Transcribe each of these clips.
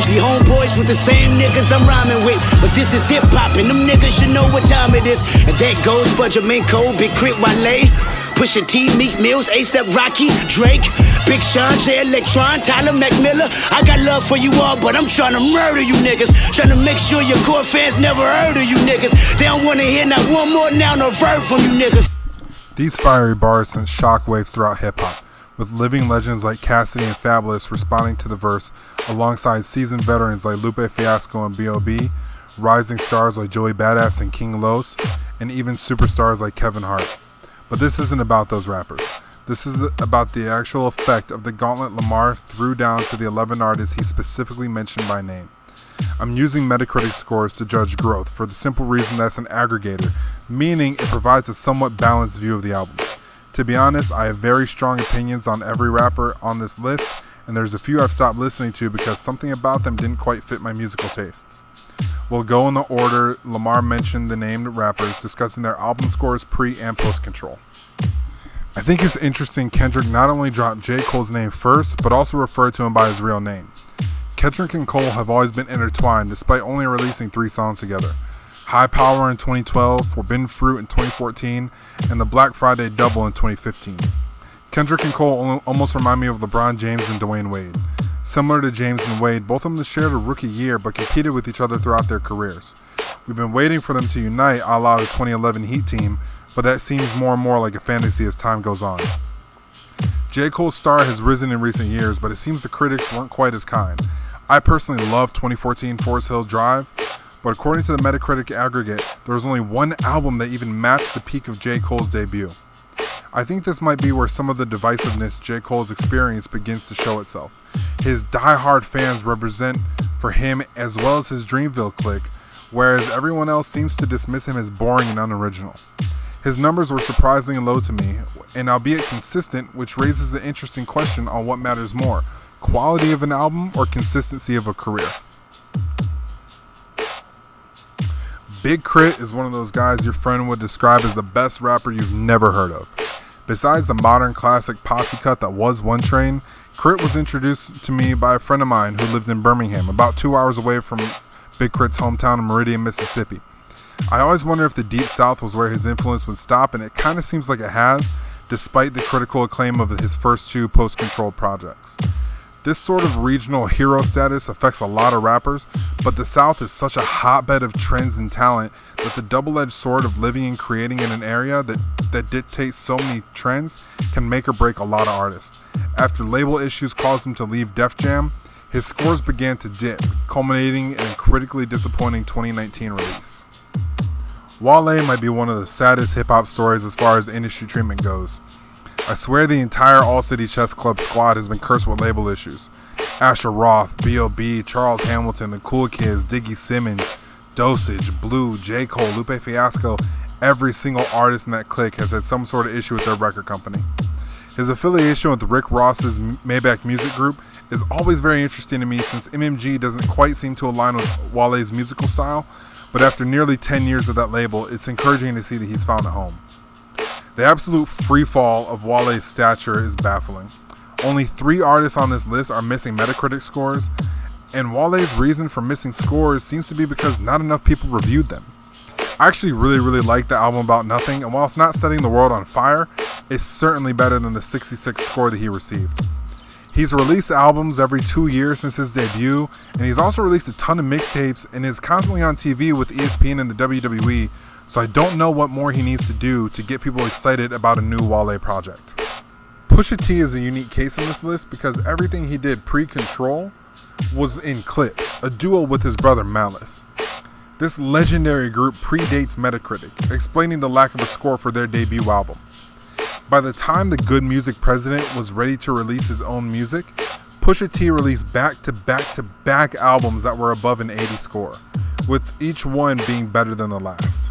actually homeboys with the same niggas I'm rhyming with. But this is hip-hop and them niggas should know what time it is. And that goes for Jamaica, Big Crit, Wale, Pusha T, Meek Mills, A$AP Rocky, Drake, Big Sean, J Electron, Tyler, Mac Miller. I got love for you all, but I'm trying to murder you niggas. Trying to make sure your core fans never heard of you niggas. They don't wanna hear not one more noun or verb from you niggas. These fiery bars sent shockwaves throughout hip-hop, with living legends like Cassidy and Fabulous responding to the verse, alongside seasoned veterans like Lupe Fiasco and B.O.B., rising stars like Joey Badass and King Los, and even superstars like Kevin Hart. But this isn't about those rappers. This is about the actual effect of the gauntlet Lamar threw down to the 11 artists he specifically mentioned by name. I'm using Metacritic scores to judge growth for the simple reason that's an aggregator, meaning it provides a somewhat balanced view of the album. To be honest, I have very strong opinions on every rapper on this list, and there's a few I've stopped listening to because something about them didn't quite fit my musical tastes. We'll go in the order Lamar mentioned the named rappers, discussing their album scores pre and post control. I think it's interesting Kendrick not only dropped J. Cole's name first, but also referred to him by his real name. Kendrick and Cole have always been intertwined despite only releasing 3 songs together. High Power in 2012, Forbidden Fruit in 2014, and the Black Friday Double in 2015. Kendrick and Cole almost remind me of LeBron James and Dwayne Wade. Similar to James and Wade, both of them shared a rookie year but competed with each other throughout their careers. We've been waiting for them to unite a la the 2011 Heat team, but that seems more and more like a fantasy as time goes on. J. Cole's star has risen in recent years, but it seems the critics weren't quite as kind. I personally love 2014 Forest Hill Drive, but according to the Metacritic aggregate, there was only one album that even matched the peak of J. Cole's debut. I think this might be where some of the divisiveness J. Cole's experience begins to show itself. His die-hard fans represent for him as well as his Dreamville clique, whereas everyone else seems to dismiss him as boring and unoriginal. His numbers were surprisingly low to me, and albeit consistent, which raises an interesting question on what matters more, quality of an album or consistency of a career. Big Crit is one of those guys your friend would describe as the best rapper you've never heard of. Besides the modern classic posse cut that was One Train, Crit was introduced to me by a friend of mine who lived in Birmingham, about 2 hours away from Big Crit's hometown of Meridian, Mississippi. I always wonder if the Deep South was where his influence would stop, and it kind of seems like it has, despite the critical acclaim of his first 2 post-control projects. This sort of regional hero status affects a lot of rappers, but the South is such a hotbed of trends and talent that the double-edged sword of living and creating in an area that dictates so many trends can make or break a lot of artists. After label issues caused him to leave Def Jam, his scores began to dip, culminating in a critically disappointing 2019 release. Wale might be one of the saddest hip-hop stories as far as industry treatment goes. I swear the entire All City Chess Club squad has been cursed with label issues. Asher Roth, B.O.B., Charles Hamilton, The Cool Kids, Diggy Simmons, Dosage, Blue, J. Cole, Lupe Fiasco, every single artist in that clique has had some sort of issue with their record company. His affiliation with Rick Ross's Maybach Music Group is always very interesting to me since MMG doesn't quite seem to align with Wale's musical style, but after nearly 10 years of that label, it's encouraging to see that he's found a home. The absolute freefall of Wale's stature is baffling. Only 3 artists on this list are missing Metacritic scores, and Wale's reason for missing scores seems to be because not enough people reviewed them. I actually really like the album About Nothing, and while it's not setting the world on fire, it's certainly better than the 66 score that he received. He's released albums every 2 years since his debut, and he's also released a ton of mixtapes and is constantly on TV with ESPN and the WWE, so I don't know what more he needs to do to get people excited about a new Wale project. Pusha T is a unique case on this list because everything he did pre-Control was in Clips, a duo with his brother Malice. This legendary group predates Metacritic, explaining the lack of a score for their debut album. By the time the Good Music President was ready to release his own music, Pusha T released back-to-back albums that were above an 80 score, with each one being better than the last.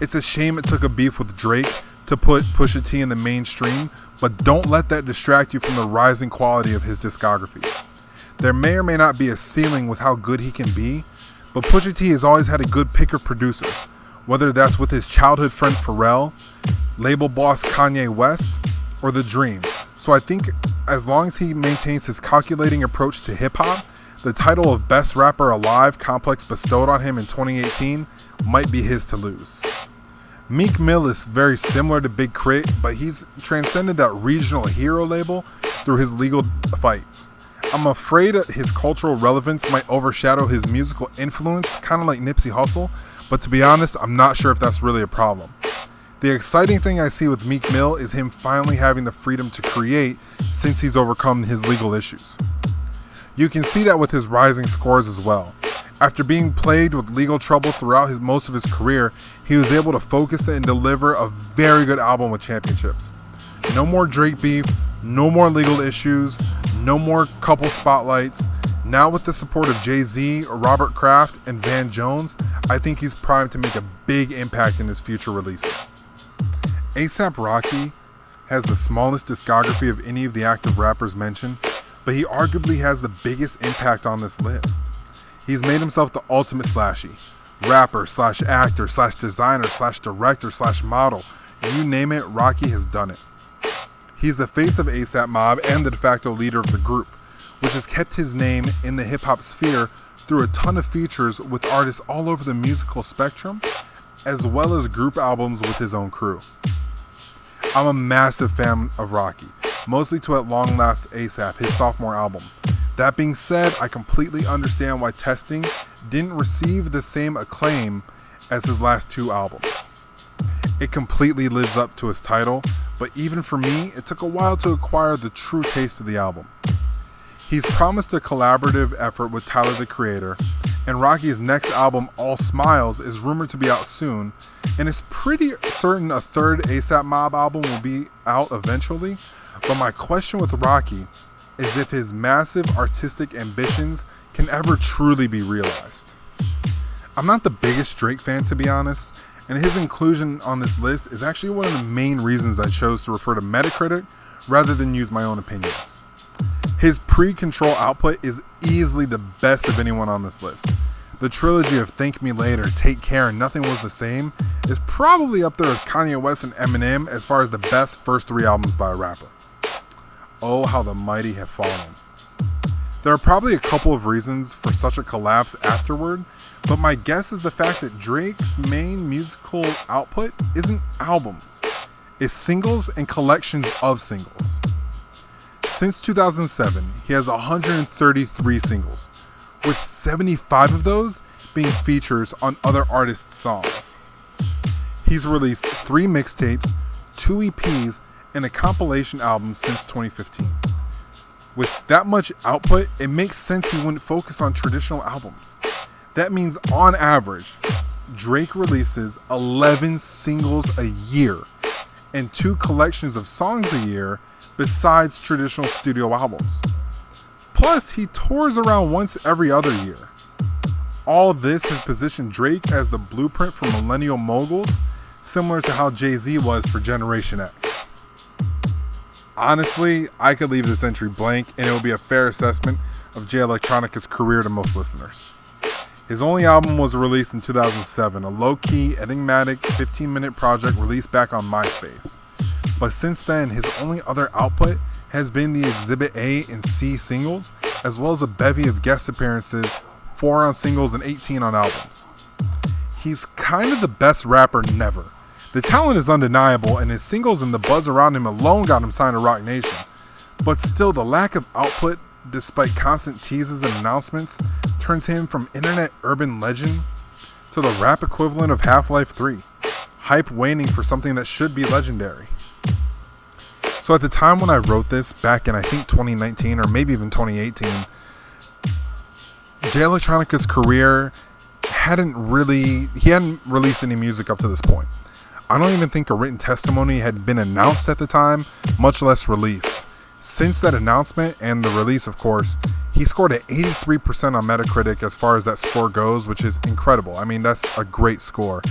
It's a shame it took a beef with Drake to put Pusha T in the mainstream, but don't let that distract you from the rising quality of his discography. There may or may not be a ceiling with how good he can be, but Pusha T has always had a good pick of producers, whether that's with his childhood friend Pharrell, label boss Kanye West, or The Dream. So I think as long as he maintains his calculating approach to hip-hop, The title of Best Rapper Alive Complex bestowed on him in 2018 might be his to lose. Meek Mill is very similar to Big Crit, but he's transcended that regional hero label through his legal fights. I'm afraid his cultural relevance might overshadow his musical influence, kind of like Nipsey Hussle, but to be honest, I'm not sure if that's really a problem. The exciting thing I see with Meek Mill is him finally having the freedom to create since he's overcome his legal issues. You can see that with his rising scores as well. After being plagued with legal trouble throughout most of his career, he was able to focus and deliver a very good album with championships. No more Drake beef, no more legal issues, no more couple spotlights. Now with the support of Jay-Z, Robert Kraft, and Van Jones, I think he's primed to make a big impact in his future releases. A$AP Rocky has the smallest discography of any of the active rappers mentioned, but he arguably has the biggest impact on this list. He's made himself the ultimate slashy. Rapper / actor / designer / director / model. You name it, Rocky has done it. He's the face of A$AP Mob and the de facto leader of the group, which has kept his name in the hip-hop sphere through a ton of features with artists all over the musical spectrum, as well as group albums with his own crew. I'm a massive fan of Rocky, mostly to At Long Last A$AP, his sophomore album. That being said, I completely understand why Testing didn't receive the same acclaim as his last two albums. It completely lives up to his title, but even for me, it took a while to acquire the true taste of the album. He's promised a collaborative effort with Tyler the Creator, and Rocky's next album, All Smiles, is rumored to be out soon, and it's pretty certain a third A$AP Mob album will be out eventually, but my question with Rocky is if his massive artistic ambitions can ever truly be realized. I'm not the biggest Drake fan, to be honest, and his inclusion on this list is actually one of the main reasons I chose to refer to Metacritic rather than use my own opinions. His pre-Control output is easily the best of anyone on this list. The trilogy of Thank Me Later, Take Care, and Nothing Was the Same is probably up there with Kanye West and Eminem as far as the best first three albums by a rapper. Oh, how the mighty have fallen. There are probably a couple of reasons for such a collapse afterward, but my guess is the fact that Drake's main musical output isn't albums, it's singles and collections of singles. Since 2007, he has 133 singles, with 75 of those being features on other artists' songs. He's released 3 mixtapes, 2 EPs, and a compilation album since 2015. With that much output, it makes sense he wouldn't focus on traditional albums. That means, on average, Drake releases 11 singles a year and 2 collections of songs a year besides traditional studio albums. Plus, he tours around once every other year. All this has positioned Drake as the blueprint for millennial moguls, similar to how Jay-Z was for Generation X. Honestly, I could leave this entry blank and it would be a fair assessment of Jay Electronica's career to most listeners. His only album was released in 2007, a low-key, enigmatic 15-minute project released back on MySpace. But since then, his only other output has been the Exhibit A and C singles, as well as a bevy of guest appearances, 4 on singles and 18 on albums. He's kind of the best rapper never. The talent is undeniable, and his singles and the buzz around him alone got him signed to Roc Nation. But still, the lack of output, despite constant teases and announcements, turns him from internet urban legend to the rap equivalent of Half-Life 3. Hype waning for something that should be legendary. So at the time when I wrote this, back in I think 2019 or maybe even 2018, Jay Electronica's career hadn't released any music up to this point. I don't even think a written testimony had been announced at the time, much less released. Since that announcement and the release, of course, he scored an 83% on Metacritic as far as that score goes, which is incredible. I mean, that's a great score.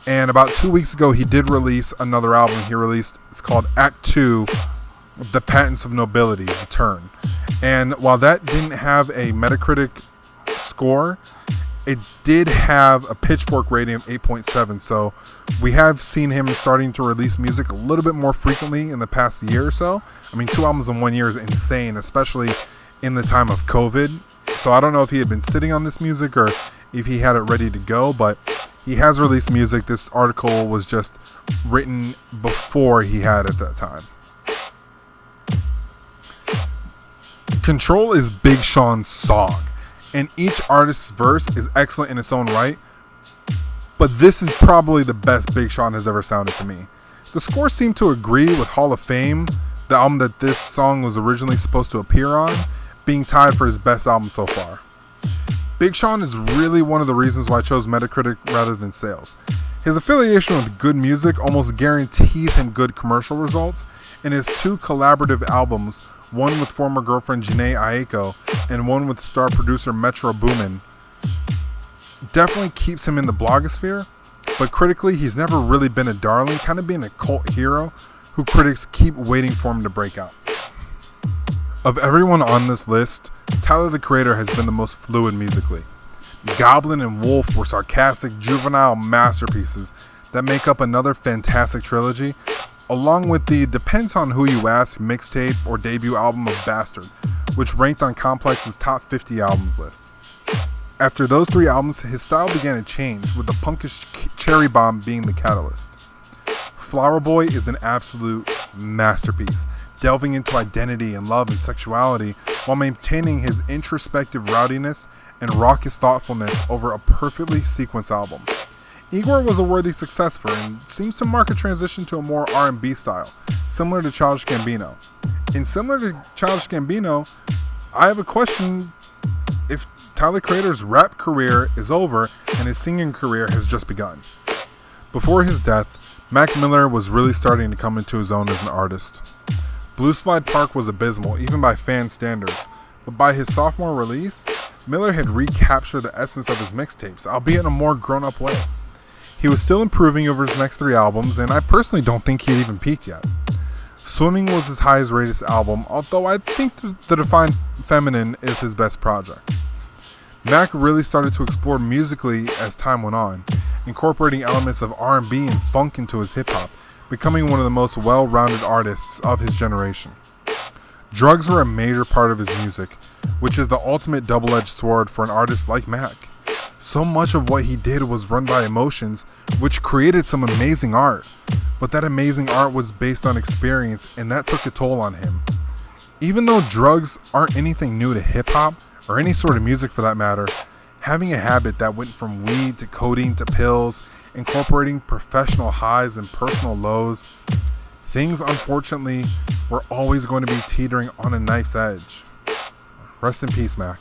And about 2 weeks ago, he did release another album it's called Act 2, The Patents of Nobility, Return. And while that didn't have a Metacritic score, it did have a Pitchfork rating of 8.7. So we have seen him starting to release music a little bit more frequently in the past year or so. I mean, 2 albums in 1 year is insane, especially in the time of COVID. So I don't know if he had been sitting on this music or if he had it ready to go, but he has released music. This article was just written before he had at that time. Control is Big Sean's song, and each artist's verse is excellent in its own right, but this is probably the best Big Sean has ever sounded to me. The score seemed to agree with Hall of Fame, the album that this song was originally supposed to appear on, being tied for his best album so far. Big Sean is really one of the reasons why I chose Metacritic rather than sales. His affiliation with good music almost guarantees him good commercial results, and his 2 collaborative albums, one with former girlfriend Jhené Aiko and one with star producer Metro Boomin, definitely keeps him in the blogosphere, but critically he's never really been a darling, kind of being a cult hero who critics keep waiting for him to break out. Of everyone on this list, Tyler the Creator has been the most fluid musically. Goblin and Wolf were sarcastic, juvenile masterpieces that make up another fantastic trilogy, along with the Depends on Who You Ask mixtape or debut album of Bastard, which ranked on Complex's top 50 albums list. After those 3 albums, his style began to change, with the punkish Cherry Bomb being the catalyst. Flower Boy is an absolute masterpiece, delving into identity and love and sexuality while maintaining his introspective rowdiness and raucous thoughtfulness over a perfectly sequenced album. Igor was a worthy successor and seems to mark a transition to a more R&B style, similar to Childish Gambino. And similar to Childish Gambino, I have a question if Tyler Creator's rap career is over and his singing career has just begun. Before his death, Mac Miller was really starting to come into his own as an artist. Blue Slide Park was abysmal, even by fan standards, but by his sophomore release, Miller had recaptured the essence of his mixtapes, albeit in a more grown-up way. He was still improving over his next 3 albums, and I personally don't think he had even peaked yet. Swimming was his highest rated album, although I think The Defined Feminine is his best project. Mac really started to explore musically as time went on, incorporating elements of R&B and funk into his hip-hop, becoming one of the most well-rounded artists of his generation. Drugs were a major part of his music, which is the ultimate double-edged sword for an artist like Mac. So much of what he did was run by emotions, which created some amazing art, but that amazing art was based on experience, and that took a toll on him. Even though drugs aren't anything new to hip-hop, or any sort of music for that matter, having a habit that went from weed to codeine to pills, incorporating professional highs and personal lows, things unfortunately were always going to be teetering on a knife's edge. Rest in peace, Mac.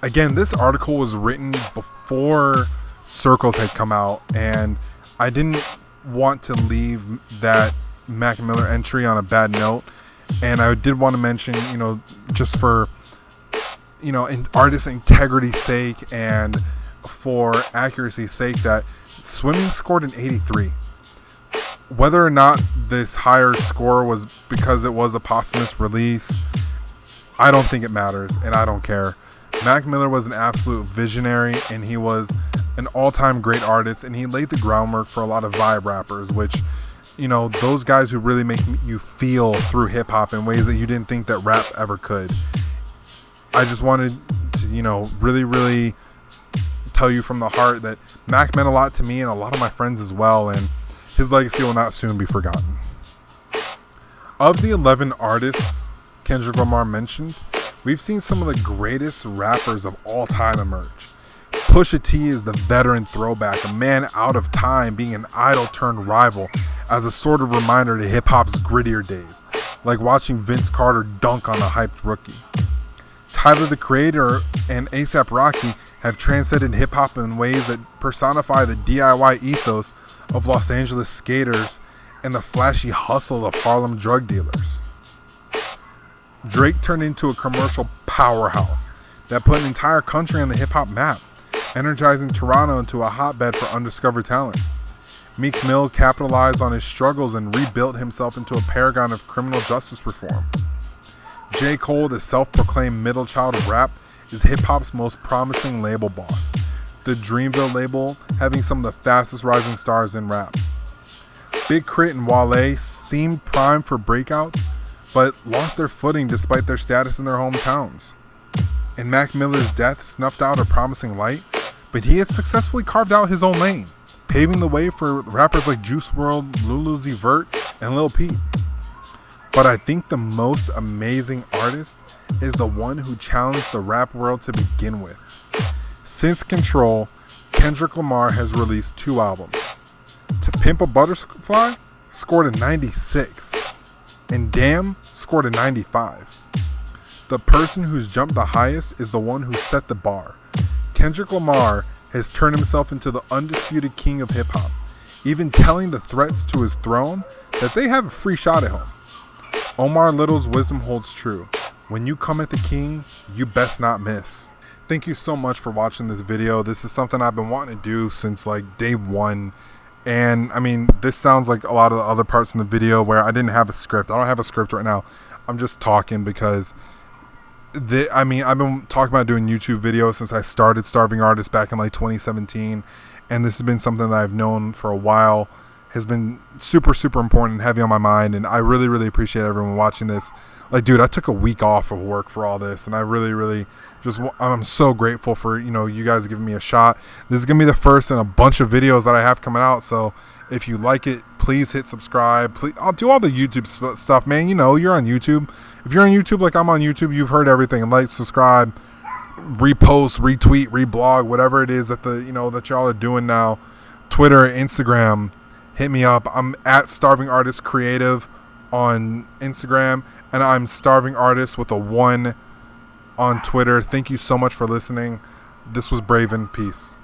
Again, this article was written before Circles had come out, and I didn't want to leave that Mac Miller entry on a bad note, and I did want to mention, just for in artist integrity's sake and for accuracy's sake, that Swimming scored an 83. Whether or not this higher score was because it was a posthumous release, I don't think it matters, and I don't care. Mac Miller was an absolute visionary, and he was an all-time great artist, and he laid the groundwork for a lot of vibe rappers, which, those guys who really make you feel through hip-hop in ways that you didn't think that rap ever could. I just wanted to, really, really tell you from the heart that Mac meant a lot to me and a lot of my friends as well, and his legacy will not soon be forgotten. Of the 11 artists Kendrick Lamar mentioned, we've seen some of the greatest rappers of all time emerge. Pusha T is the veteran throwback, a man out of time being an idol turned rival as a sort of reminder to hip-hop's grittier days, like watching Vince Carter dunk on a hyped rookie. Tyler the Creator and A$AP Rocky have transcended hip-hop in ways that personify the DIY ethos of Los Angeles skaters and the flashy hustle of Harlem drug dealers. Drake turned into a commercial powerhouse that put an entire country on the hip-hop map, energizing Toronto into a hotbed for undiscovered talent. Meek Mill capitalized on his struggles and rebuilt himself into a paragon of criminal justice reform. J. Cole, the self-proclaimed middle child of rap, is hip-hop's most promising label boss, the Dreamville label having some of the fastest rising stars in rap. Big Crit and Wale seemed primed for breakouts, but lost their footing despite their status in their hometowns. and Mac Miller's death snuffed out a promising light, but he had successfully carved out his own lane, paving the way for rappers like Juice WRLD, Lil Uzi Vert, and Lil Peep. But I think the most amazing artist is the one who challenged the rap world to begin with. Since Control, Kendrick Lamar has released 2 albums. To Pimp a Butterfly scored a 96, and Damn scored a 95. The person who's jumped the highest is the one who set the bar. Kendrick Lamar has turned himself into the undisputed king of hip-hop, even telling the threats to his throne that they have a free shot at him. Omar Little's wisdom holds true. When you come at the king, you best not miss. Thank you so much for watching this video. This is something I've been wanting to do since like day one. And I mean, this sounds like a lot of the other parts in the video where I didn't have a script. I don't have a script right now. I'm just talking because I've been talking about doing YouTube videos since I started Starving Artist back in like 2017. And this has been something that I've known for a while, has been super, super important and heavy on my mind. And I really, really appreciate everyone watching this. Like, dude, I took a week off of work for all this, and I really, really I'm so grateful for, you guys giving me a shot. This is going to be the first in a bunch of videos that I have coming out, so if you like it, please hit subscribe. Please, I'll do all the YouTube stuff, man. You're on YouTube. If you're on YouTube like I'm on YouTube, you've heard everything. Like, subscribe, repost, retweet, reblog, whatever it is that that y'all are doing now. Twitter, Instagram, hit me up. I'm at Starving Artist Creative on Instagram, and I'm Starving Artist with a 1 on Twitter. Thank you so much for listening. This was Braven. Peace.